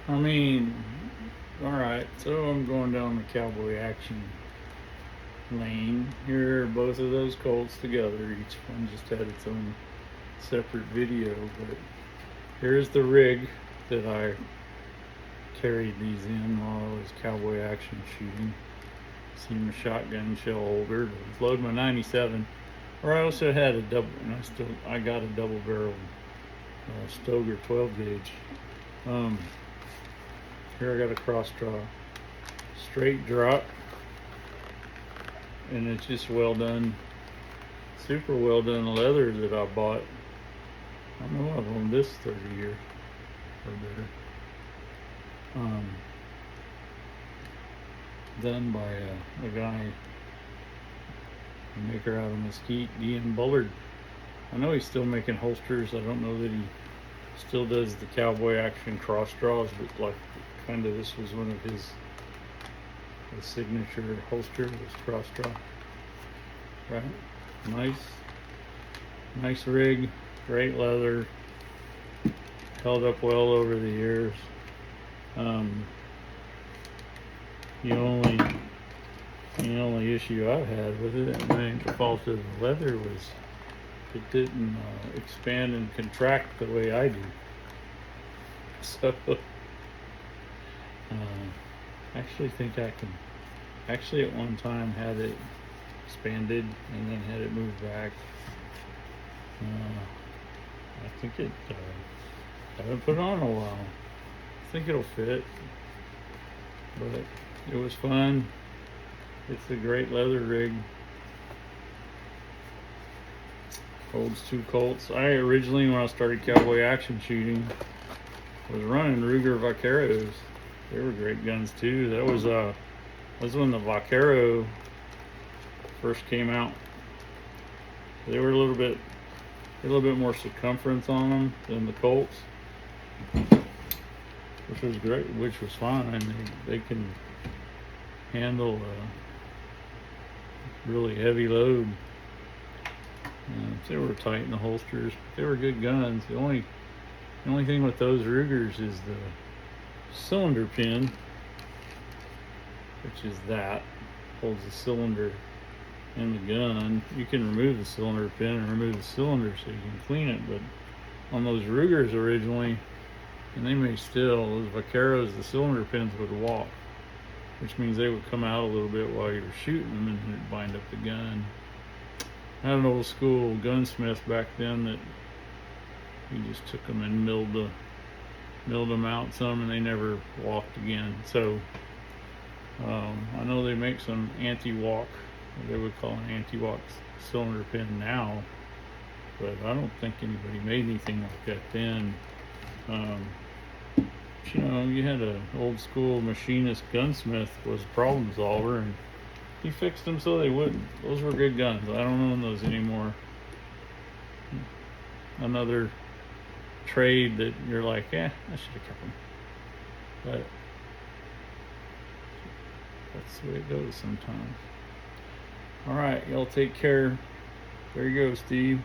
I mean, all right. So I'm going down the cowboy action lane. Here are both of those Colts together. Each one just had its own separate video, but here's the rig that I carried these in while I was cowboy action shooting. See my shotgun shell holder to load my 97. Or I also had a double, and I got a double barrel Stoger 12 gauge. Um, Here I got a cross draw, straight drop, and it's just well done, super well done leather that I bought. I know I've owned this 30 years or better. Done by a guy, a maker out of Mesquite, Ian Bullard. I know he's still making holsters. I don't know that he still does the cowboy action cross draws, but like kind of this was one of his signature holster was cross draw. Right, nice rig, great leather, held up well over the years. The only issue I've had with it, and I think the fault of the leather, was it didn't expand and contract the way I do. So actually think I can. Actually, at one time had it expanded and then had it moved back. I think it. I haven't put it on in a while. I think it'll fit, but it was fun. It's a great leather rig. Holds two Colts. I originally, when I started cowboy action shooting, was running Ruger Vaqueros. They were great guns too. That was when the Vaquero first came out. They were a little bit more circumference on them than the Colts, which was great, which was fine. They can handle a really heavy load. They were tight in the holsters. They were good guns. The only thing with those Rugers is the cylinder pin, which is that holds the cylinder in the gun. You can remove the cylinder pin and remove the cylinder so you can clean it, but on those Rugers originally, and they may still, those Vaqueros, the cylinder pins would walk, which means they would come out a little bit while you were shooting them and then it'd bind up the gun. I had an old school gunsmith back then that he just took them and milled them out some, and they never walked again. So I know they make some anti-walk, what they would call an anti-walk cylinder pin now, but I don't think anybody made anything like that then. You had an old school machinist gunsmith was a problem solver, and he fixed them so they wouldn't. Those were good guns. I don't own those anymore. Another trade that you're like, I should have kept them. But that's the way it goes sometimes. All right, y'all take care. There you go, Steve.